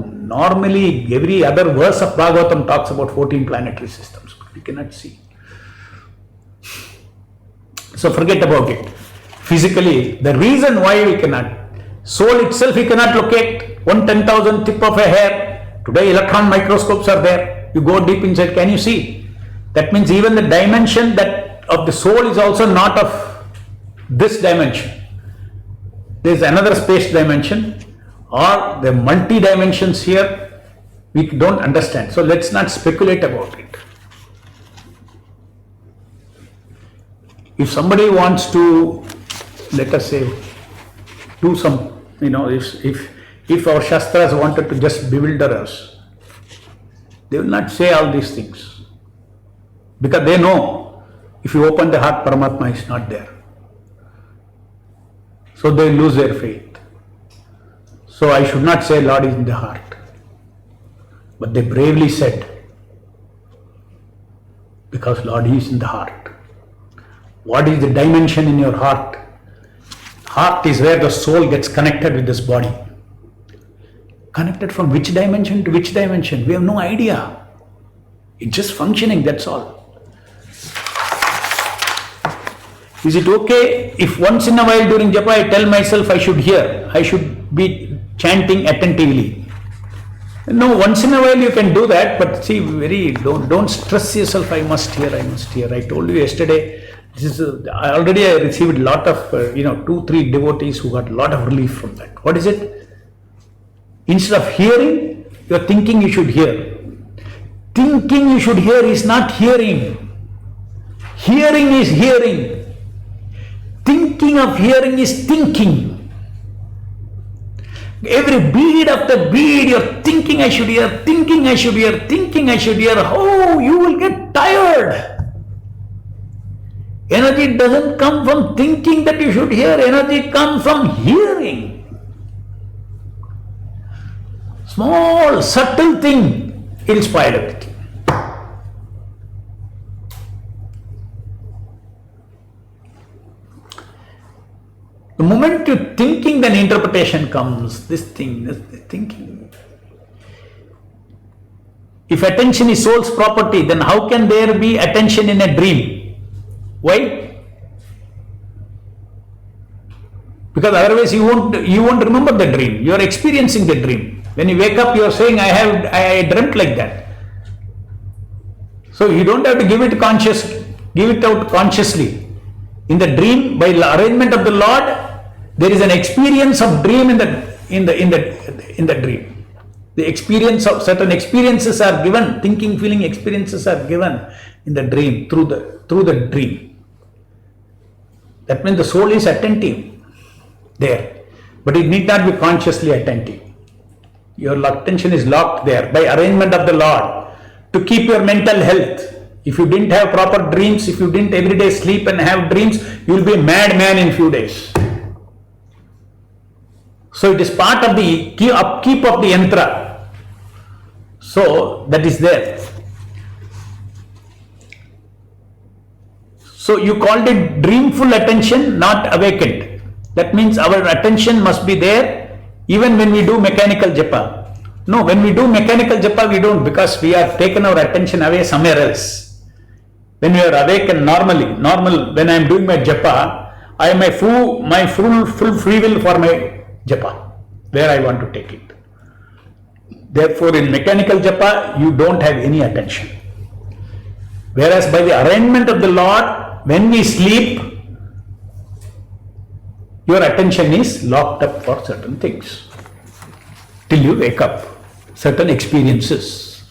normally every other verse of Bhagavatam talks about 14 planetary systems. We cannot see. So forget about it. Physically, the reason why we cannot, soul itself we cannot locate, 1/10,000th tip of a hair. Today electron microscopes are there. You go deep inside, can you see? That means even the dimension that of the soul is also not of this dimension. There is another space dimension, or the multi-dimensions here, we don't understand. So let's not speculate about it. If somebody wants to, let us say, do some, if our Shastras wanted to just bewilder us, they will not say all these things. Because they know, if you open the heart, Paramatma is not there. So they lose their faith. So I should not say Lord is in the heart. But they bravely said, because Lord is in the heart. What is the dimension in your heart? Heart is where the soul gets connected with this body. Connected from which dimension to which dimension? We have no idea. It's just functioning, that's all. Is it okay if once in a while during Japa I tell myself I should hear, I should be chanting attentively? No, once in a while you can do that, but see, don't stress yourself, I must hear. I told you yesterday, I received a lot of, 2-3 devotees who got a lot of relief from that. What is it? Instead of hearing, you are thinking you should hear. Thinking you should hear is not hearing. Hearing is hearing. Thinking of hearing is thinking. Every bead after bead, you're thinking I should hear, thinking I should hear, thinking I should hear. Oh, you will get tired. Energy doesn't come from thinking that you should hear. Energy comes from hearing. Small, subtle thing, it will spoil everything. The moment you're thinking, then interpretation comes. This thinking. If attention is soul's property, then how can there be attention in a dream? Why? Because otherwise you won't remember the dream. You are experiencing the dream. When you wake up, you are saying, I dreamt like that. So you don't have to give it out consciously. In the dream, by arrangement of the Lord, there is an experience of dream in the dream. The experience of certain experiences are given, thinking, feeling experiences are given in the dream through the dream. That means the soul is attentive there, but it need not be consciously attentive. Your attention is locked there by arrangement of the Lord to keep your mental health. If you didn't have proper dreams, if you didn't every day sleep and have dreams, you will be a madman in few days. So it is part of the upkeep of the yantra. So that is there. So you called it dreamful attention, not awakened. That means our attention must be there even when we do mechanical japa. No, when we do mechanical japa, we don't, because we have taken our attention away somewhere else. When we are awakened normal, when I am doing my japa, I have my full free will for my japa, where I want to take it. Therefore, in mechanical japa, you don't have any attention. Whereas by the arrangement of the Lord, when we sleep, your attention is locked up for certain things till you wake up. Certain experiences.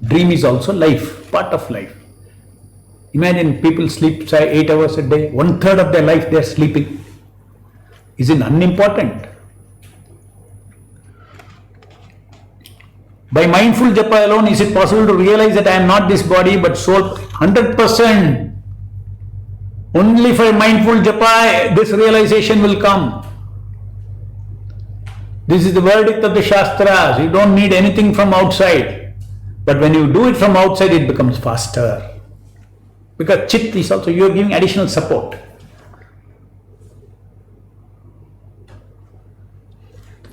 Dream is also life, part of life. Imagine people sleep, say, 8 hours a day, 1/3 of their life they are sleeping. Is it unimportant? By mindful japa alone, is it possible to realize that I am not this body but soul? 100%. Only for mindful japa, this realization will come. This is the verdict of the Shastras. You don't need anything from outside. But when you do it from outside, it becomes faster. Because chit is also, you are giving additional support.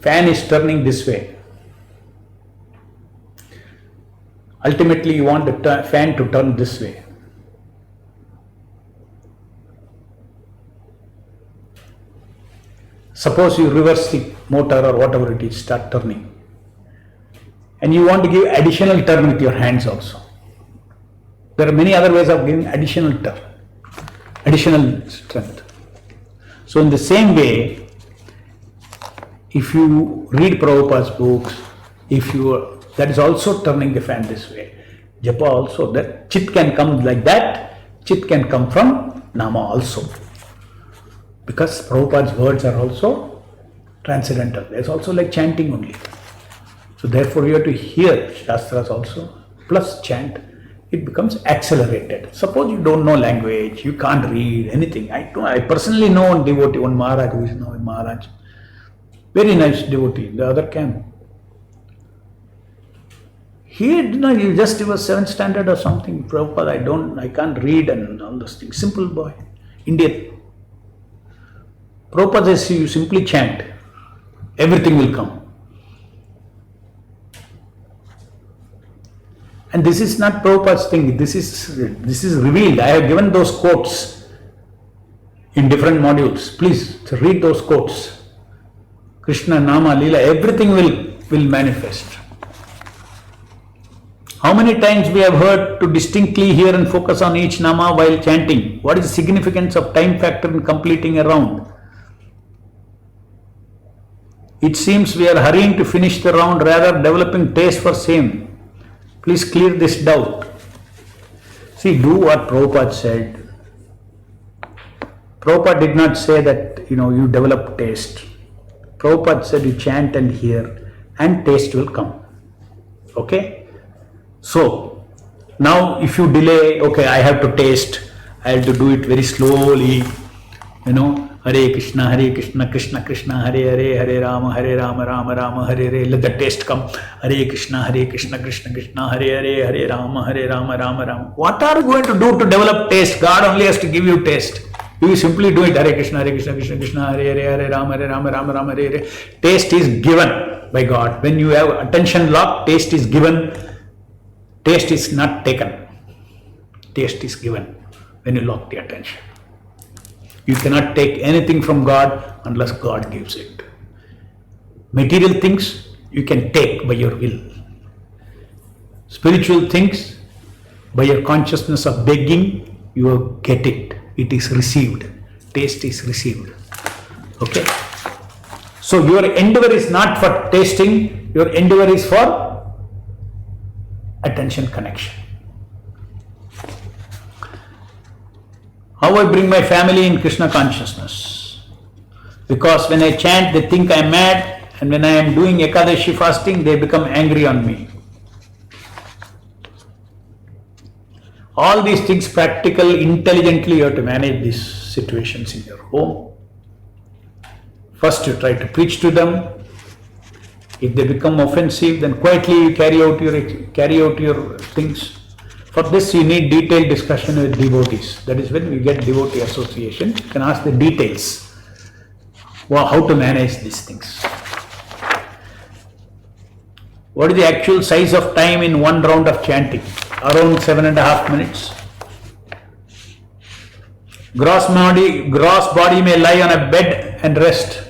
Fan is turning this way. Ultimately, you want the fan to turn this way. Suppose you reverse the motor or whatever it is, start turning. And you want to give additional turn with your hands also. There are many other ways of giving additional turn, additional strength. So in the same way, if you read Prabhupada's books, that is also turning the fan this way. Japa also, that chit can come like that, chit can come from nama also. Because Prabhupada's words are also transcendental. It's also like chanting only. So therefore you have to hear Shastras also, plus chant. It becomes accelerated. Suppose you don't know language, you can't read anything. I personally know one devotee, one Maharaj who is now a Maharaj. Very nice devotee, the other came. He just was 7th standard or something. Prabhupada, I can't read and all those things. Simple boy, Indian. Prabhupada says you simply chant, everything will come. And this is not Prabhupada's thing, this is revealed. I have given those quotes in different modules. Please read those quotes. Krishna, Nama, Leela, everything will manifest. How many times we have heard to distinctly hear and focus on each Nama while chanting? What is the significance of time factor in completing a round? It seems we are hurrying to finish the round rather developing taste for same. Please clear this doubt. See, do what Prabhupada said. Prabhupada did not say that, you develop taste. Prabhupada said you chant and hear and taste will come. Okay? So, now if you delay, okay, I have to taste, I have to do it very slowly, Hare Krishna, Krishna Krishna, Hare Hare, Hare Rama, Rama Rama, Hare Hare. Let the taste come. Hare Krishna, Krishna Krishna, Hare Hare, Hare Rama, Rama Rama. What are you going to do to develop taste? God only has to give you taste. You simply do it. Hare Krishna, Krishna Krishna, Hare Hare, Hare Rama, Rama, Hare Hare. Taste is given by God. When you have attention locked, taste is given. Taste is not taken. Taste is given when you lock the attention. You cannot take anything from God unless God gives it. Material things you can take by your will. Spiritual things, by your consciousness of begging, you will get it. It is received. Taste is received. Okay? So your endeavor is not for tasting, your endeavor is for attention connection. How I bring my family in Krishna consciousness? Because when I chant, they think I am mad, and when I am doing Ekadashi fasting, they become angry on me. All these things practically, intelligently, you have to manage these situations in your home. First, you try to preach to them. If they become offensive, then quietly you carry out your things. For this, you need detailed discussion with devotees. That is when we get devotee association. You can ask the details. How to manage these things. What is the actual size of time in one round of chanting? Around 7.5 minutes. Gross body may lie on a bed and rest.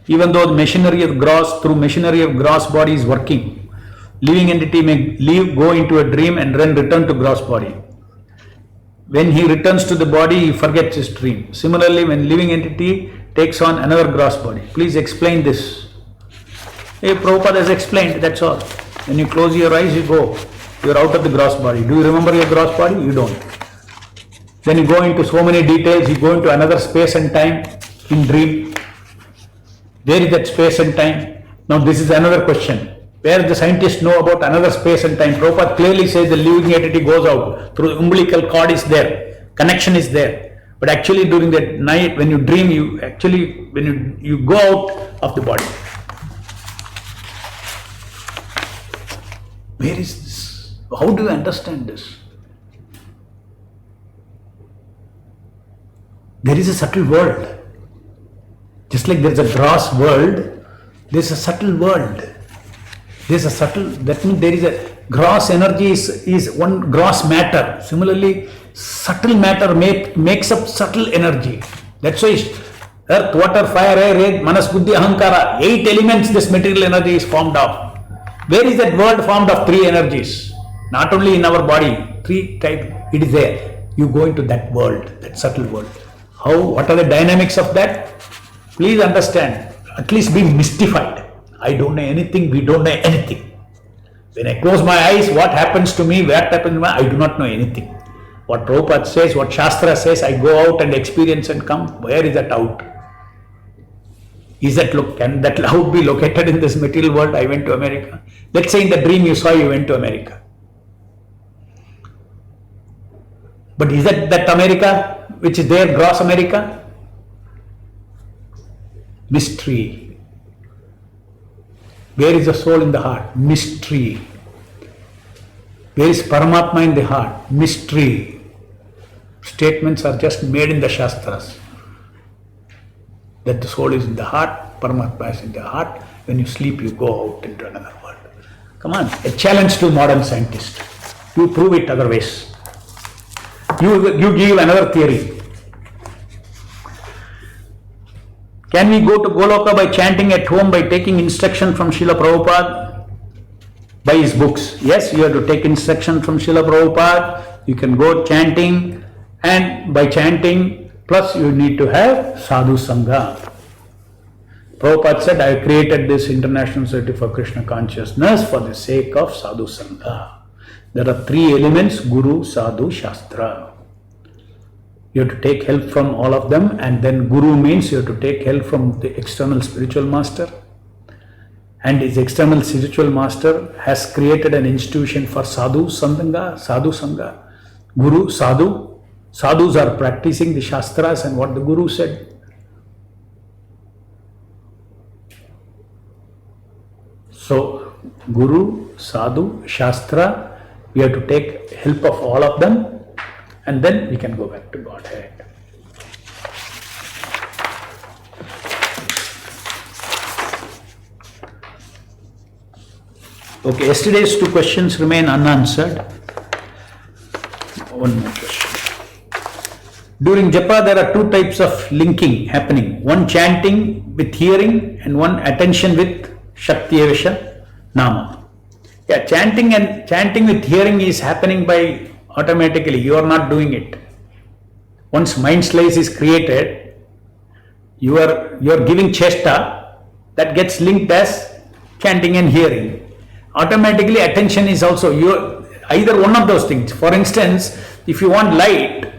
Even though the machinery of gross body is working. Living entity may go into a dream and then return to gross body. When he returns to the body, he forgets his dream. Similarly, when living entity takes on another gross body. Please explain this. Hey, Prabhupada has explained, that's all. When you close your eyes, you go. You are out of the gross body. Do you remember your gross body? You don't. Then you go into so many details, you go into another space and time in dream. Where is that space and time? Now this is another question. Where the scientists know about another space and time? Prabhupada clearly says the living entity goes out. Through the umbilical cord is there. Connection is there. But actually during the night when you dream, you go out of the body. Where is this? How do you understand this? There is a subtle world. Just like there is a gross world, there is a subtle world. That means there is a gross energy is one gross matter. Similarly, subtle matter makes up subtle energy. That's why earth, water, fire, air, manas, buddhi, ahankara, 8 elements this material energy is formed of. Where is that world formed of 3 energies? Not only in our body, 3 types, it is there. You go into that world, that subtle world. What are the dynamics of that? Please understand, at least be mystified. I don't know anything, we don't know anything. When I close my eyes, what happens to me, what happens to me, I do not know anything. What Prabhupada says, what Shastra says, I go out and experience and come. Where is that out? Can that out be located in this material world? I went to America. Let's say in the dream you saw you went to America. But is that America which is there, gross America? Mystery. Where is the soul in the heart? Mystery. Where is Paramatma in the heart? Mystery. Statements are just made in the Shastras. That the soul is in the heart, Paramatma is in the heart. When you sleep, you go out into another world. Come on, a challenge to modern scientists. You prove it otherwise. You give another theory. Can we go to Goloka by chanting at home, by taking instruction from Srila Prabhupada? By his books. Yes, you have to take instruction from Srila Prabhupada. You can go chanting, and by chanting, plus you need to have sadhu sangha. Prabhupada said, I created this International Society for Krishna Consciousness for the sake of sadhu sangha. There are 3 elements, Guru, Sadhu, Shastra. You have to take help from all of them, and then Guru means you have to take help from the external spiritual master. And his external spiritual master has created an institution for sadhu sangha. Guru, sadhu. Sadhus are practicing the Shastras and what the Guru said. So, Guru, Sadhu, Shastra, we have to take help of all of them, and then we can go back to Godhead. Okay, yesterday's 2 questions remain unanswered. One more question. During Japa, there are 2 types of linking happening. One chanting with hearing and one attention with Shaktiyevasha Nama. Yeah, chanting with hearing is happening by automatically. You are not doing it. Once mind slice is created, you are giving chesta, that gets linked as chanting and hearing. Automatically attention is also either one of those things. For instance, if you want light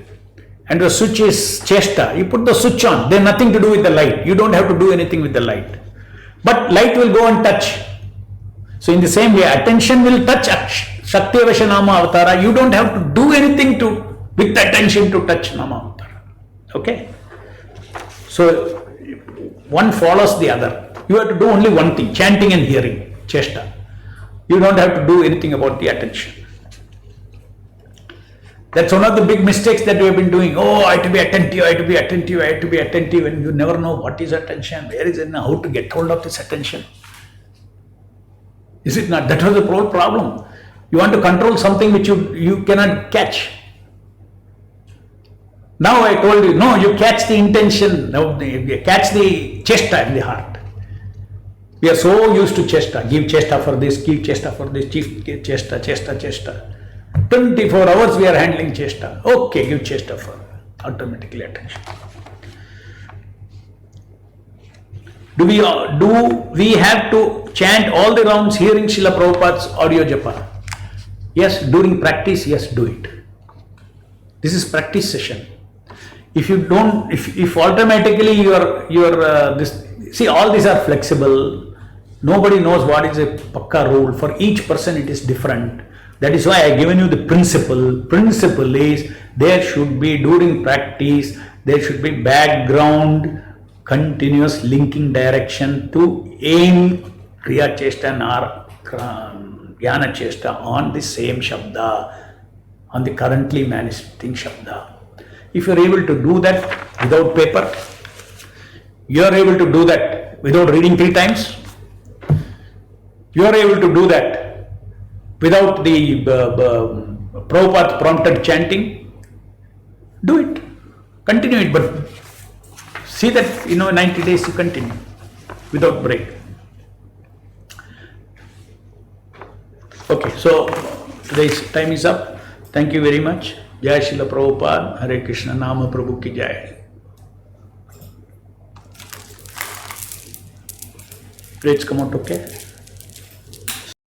and the switch is chesta, you put the switch on, they have nothing to do with the light. You don't have to do anything with the light. But light will go and touch. So in the same way, attention will touch Shaktiyevasha Nama Avatara. You don't have to do anything with attention to touch Nama Avatara. Okay? So one follows the other. You have to do only one thing, chanting and hearing, chesta. You don't have to do anything about the attention. That's one of the big mistakes that we have been doing. Oh, I have to be attentive, I have to be attentive, I have to be attentive, and you never know what is attention, where is it, and how to get hold of this attention. Is it not? That was the whole problem. You want to control something which you cannot catch. Now I told you, no, you catch the intention, no, you catch the chesta in the heart. We are so used to chesta, give chesta for this, give chesta for this, give chesta, chesta, chesta. 24 hours we are handling chesta. Okay, give chesta for automatically attention. Do we have to chant all the rounds hearing Srila Prabhupada's audio japa? Yes, during practice, yes, do it. This is practice session. If you don't, if automatically see, all these are flexible. Nobody knows what is a pakka rule. For each person it is different. That is why I given you the principle. Principle is there should be, during practice, there should be background, continuous linking direction to aim Kriya Chesta and Jnana Chesta on the same Shabda, on the currently manifesting Shabda. If you are able to do that without paper, you are able to do that without reading 3 times, you are able to do that without the Prabhupada prompted chanting, do it, continue it, but see that 90 days you continue without break. Okay, so today's time is up. Thank you very much. Jai Srila Prabhupada, Hare Krishna, Nama Prabhu ki Jai. Let's come out, okay?